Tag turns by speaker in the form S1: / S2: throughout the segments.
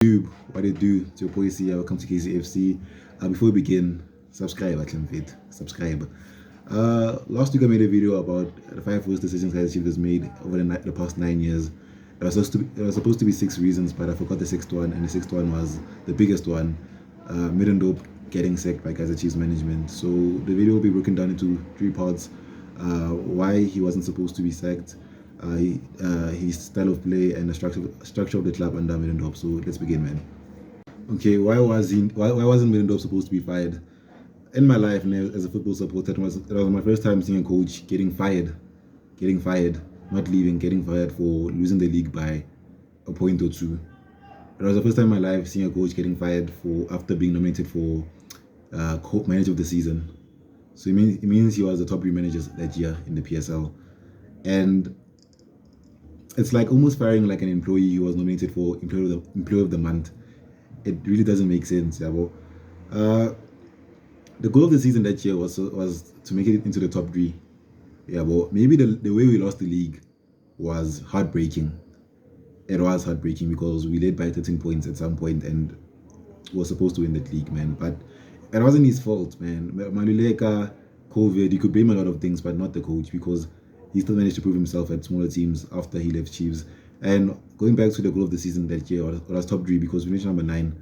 S1: YouTube, what it do to your boy here. Welcome to Kaizer FC. Before we begin, subscribe, I can fit. Subscribe. Last week I made a video about the five worst decisions Kaizer Cheifs has made over the past 9 years. It was supposed to be six reasons, but I forgot the sixth one, and the sixth one was the biggest one. Middendorp getting sacked by Kaizer Cheifs management. So the video will be broken down into three parts. Why he wasn't supposed to be sacked, his style of play, and the structure of the club under Middendorp. So let's begin, man. Okay, why wasn't Middendorp supposed to be fired? In my life, as a football supporter, it was my first time seeing a coach getting fired, not leaving, getting fired for losing the league by a point or two. It was the first time in my life seeing a coach getting fired for after being nominated for manager of the season. So it means he was the top three managers that year in the PSL, and it's like almost firing like an employee who was nominated for employee of the month. It really doesn't make sense, yeah. Well, the goal of the season that year was to make it into the top three. Yeah, but maybe the way we lost the league was heartbreaking. It was heartbreaking because we led by 13 points at some point and was supposed to win that league, man. But it wasn't his fault, man. Maluleka, COVID, you could blame a lot of things, but not the coach, because he still managed to prove himself at smaller teams after he left Chiefs. And going back to the goal of the season that year, it was top three because we finished number 9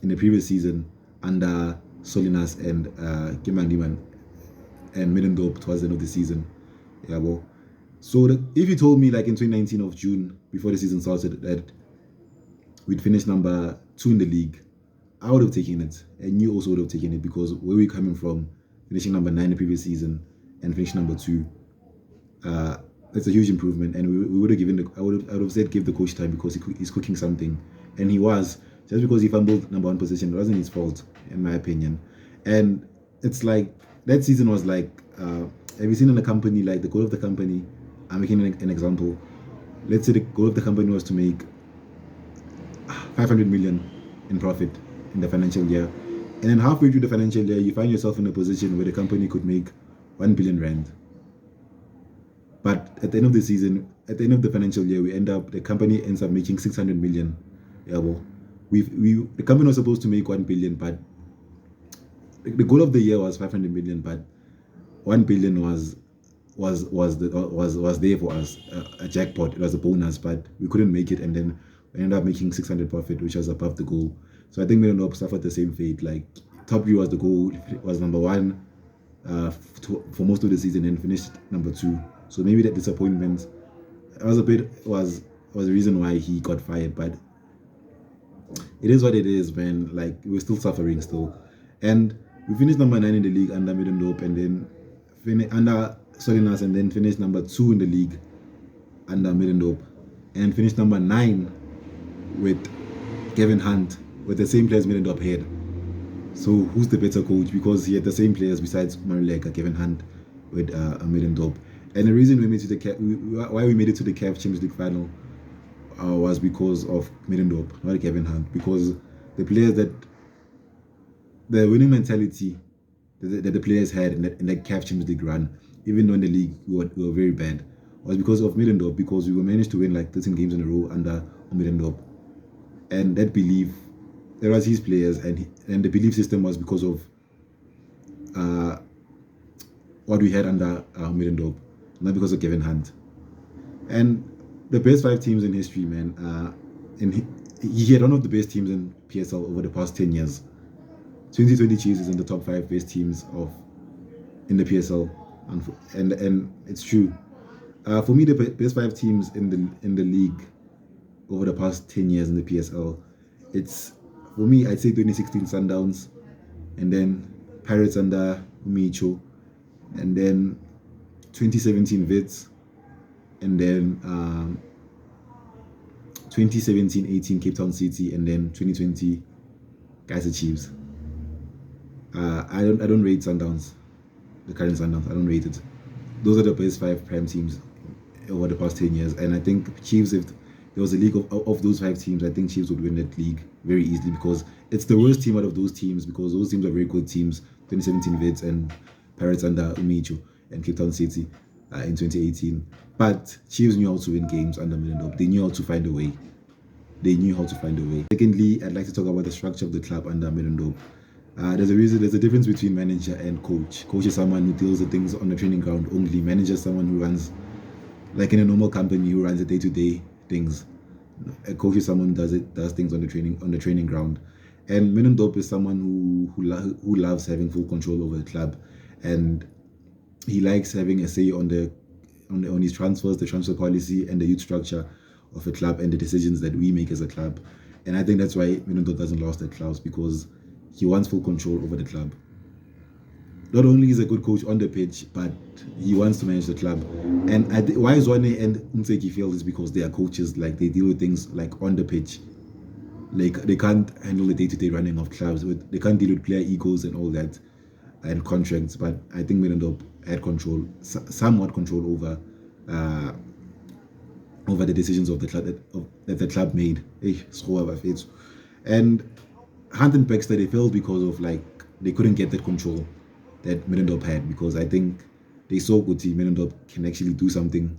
S1: in the previous season under Solinas and Kimang Liman and Middendorp towards the end of the season. Yeah, well. So if you told me like in 2019 of June, before the season started, that we'd finish number 2 in the league, I would have taken it. And you also would have taken it, because where we're coming from, finishing number 9 the previous season and finishing number 2, that's a huge improvement. And we would have I would have said give the coach time because he's cooking something, and he was. Just because he fumbled number 1 position, it wasn't his fault, in my opinion. And it's like that season was like, have you seen in a company, like the goal of the company? I'm making an example. Let's say the goal of the company was to make 500 million in profit in the financial year, and then halfway through the financial year, you find yourself in a position where the company could make 1 billion rand. But at the end of the season, at the end of the financial year, the company ends up making 600 million. Yeah, well, the company was supposed to make 1 billion, but the goal of the year was 500 million, but 1 billion was there for us, a jackpot. It was a bonus, but we couldn't make it, and then we ended up making 600 profit, which was above the goal. So I think we ended up suffered the same fate. Like top view was the goal, was number 1 for most of the season, and finished number 2. So maybe that disappointment was the reason why he got fired. But it is what it is, man. Like, we're still suffering still, and we finished number 9 in the league under Middendorp, and then under Solinas, and then finished number 2 in the league under Middendorp, and finished number 9 with Kevin Hunt, with the same players Middendorp had. So who's the better coach? Because he had the same players besides Maruleka, Kevin Hunt with Middendorp. And the reason we made it to why we made it to the CAF Champions League final was because of Middendorp, not Kevin Hunt. Because the players the winning mentality that the players had in the CAF Champions League run, even though in the league we were very bad, was because of Middendorp. Because we were managed to win like 13 games in a row under Middendorp, and that belief, there was his players, and the belief system was because of what we had under Middendorp, not because of Kevin Hunt. And the best 5 teams in history, man. He had one of the best teams in PSL over the past 10 years. 2020 Chiefs is in the top 5 best teams in the PSL, and it's true. For me, the best 5 teams in the league over the past 10 years in the PSL, it's, for me, I'd say 2016 Sundowns, and then Pirates under Umicho, and then 2017 Wits, and then 2017-18 Cape Town City, and then 2020 Kaizer Cheifs. I don't rate Sundowns, the current Sundowns. I don't rate it. Those are the best 5 prime teams over the past 10 years, and I think Chiefs, if there was a league of those 5 teams, I think Chiefs would win that league very easily, because it's the worst team out of those teams, because those teams are very good teams. 2017 Wits and Pirates under Umicho, and Cape Town City in 2018. But Chiefs knew how to win games under Middendorp. They knew how to find a way. they knew how to find a way. Secondly, I'd like to talk about the structure of the club under middendorp. There's a difference between manager and coach. Coach is someone who deals with things on the training ground only. Manager is someone who runs, like in a normal company, who runs the day-to-day things. A coach is someone who does things on the training ground. And middendorp is someone who loves having full control over the club, and he likes having a say on his transfers, the transfer policy, and the youth structure of a club, and the decisions that we make as a club. And I think that's why middendorp doesn't lose at clubs, because he wants full control over the club. Not only is a good coach on the pitch, but he wants to manage the club. And why Zwane and Unseki failed is because they are coaches. Like, they deal with things like on the pitch. Like, they can't handle the day-to-day running of clubs. They can't deal with player egos and all that, and contracts. But I think middendorp had control, somewhat control over the decisions of the club that the club made. And Hunt and Baxter, they failed because of, like, they couldn't get that control that middendorp had, because I think they saw good team middendorp can actually do something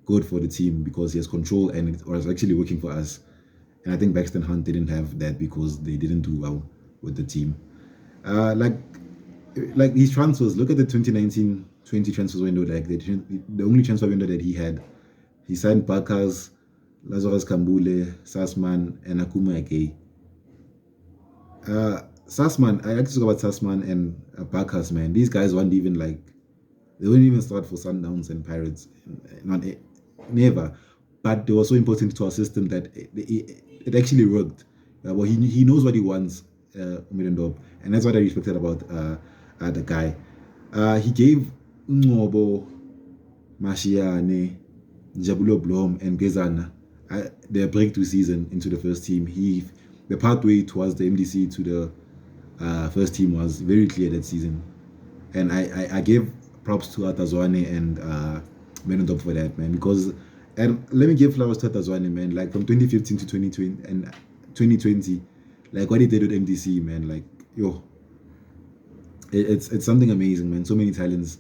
S1: good for the team because he has control and it was actually working for us. And I think Baxter and Hunt didn't have that because they didn't do well with the team. Like his transfers, look at the 2019-20 transfer window. Like, the only transfer window that he had, he signed Bakas, Lazarus Kambule, Sassman, and Akuma Ake. Sassman, I like to talk about Sassman and Bakas, man. These guys weren't even they wouldn't even start for Sundowns and Pirates, never. But they were so important to our system that it actually worked. Well, he knows what he wants, middendorp, and that's what I respected about the guy. He gave Ngobo, Mashiane, Jabulo Blom, and Gezana their breakthrough season into the first team. The pathway towards the MDC to the first team was very clear that season, and I gave props to Atazwane and middendorp for that, man. Because, and let me give flowers to Atazwane, man. Like, from 2015 to 2020 and 2020, like what he did with MDC, man. Like, it's something amazing, man. So many talents.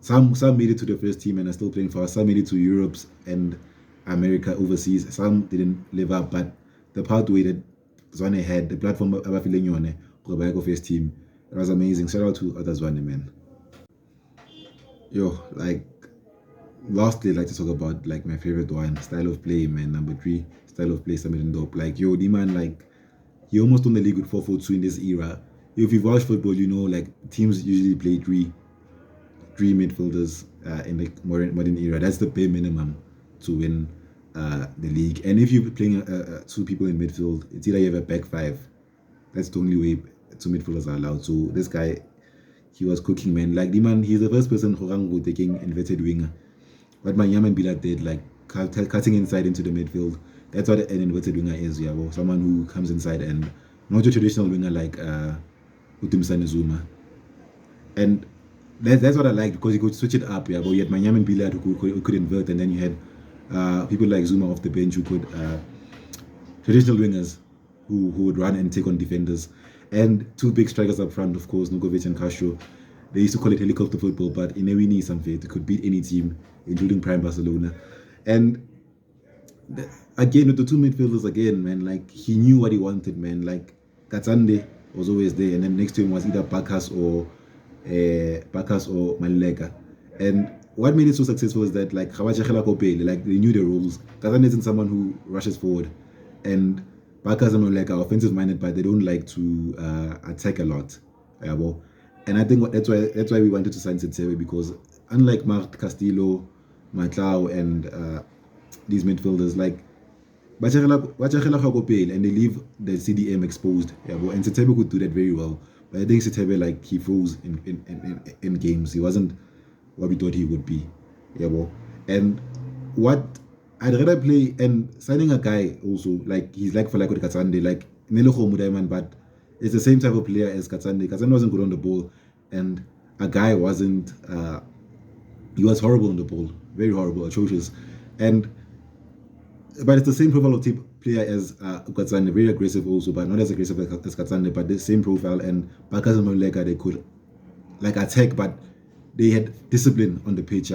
S1: Some made it to the first team and are still playing for us. Some made it to Europe and America, overseas. Some didn't live up, but the pathway that Zwane had, the platform Abafilenyone, Kobayako first team, it was amazing. Shout out to Atazwane, man. Like, lastly, I'd like to talk about, like, my favorite one, style of play, man. Number 3, style of play, middendorp. Like, the man, like, he almost won the league with 4-4-2 in this era. If you've watched football, you know, like, teams usually play three midfielders in the modern era. That's the bare minimum to win the league. And if you're playing 2 people in midfield, it's either you have a back 5. That's the only way 2 midfielders are allowed. So this guy, he was cooking, man. Like, the man, he's the first person who taking inverted winger. What Manyama and Bila did, like, cutting inside into the midfield. That's what an inverted winger is, yeah. Well, someone who comes inside, and not your traditional winger like Utimsane Zuma. And that's what I liked, because he could switch it up, yeah. But you had Manyama and Bila who could invert, and then you had people like Zuma off the bench who could traditional wingers who would run and take on defenders. And 2 big strikers up front, of course, Nukovic and Castro. They used to call it helicopter football, but in Ewini Samfet, it could beat any team, including Prime Barcelona. And again, with the 2 midfielders, again, man, like, he knew what he wanted, man. Like, Katsande was always there, and then next to him was either Bakas or Maluleka. And what made it so successful is that, like, like, they knew the rules. Katsande isn't someone who rushes forward, and Bakas and Maluleka are offensive minded, but they don't like to attack a lot. And I think that's why we wanted to sign Setsewe, because unlike Mart, Castillo, Matlau, and these midfielders, like, and they leave the CDM exposed. And Setsewe could do that very well. But I think Setsewe, like, he froze in games. He wasn't what we thought he would be. And what I'd rather play, and signing a guy also, like, he's like for like with Katsande, like Neloko Mudaiman, but it's the same type of player as Katsande. Katsande wasn't good on the ball, and a guy wasn't, he was horrible on the ball, very horrible, atrocious. But it's the same profile of type player as Katsande, very aggressive also, but not as aggressive as Katsande, but the same profile. And Bakas and Maluleka, they could, like, attack, but they had discipline on the pitch,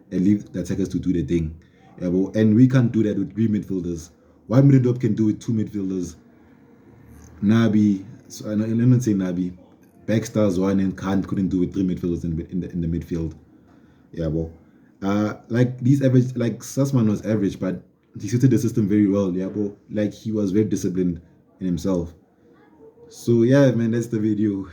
S1: and leave the attackers to do the thing. Yeah, but and we can't do that with three midfielders. What middendorp can do with two midfielders, Nabi, so I'm not saying Nabi, Backstars one and Khan couldn't do with three midfielders in the midfield. Yeah, but like these average, like Sussman was average, but he suited the system very well. Yeah, but like he was very disciplined in himself. So yeah, man, that's the video.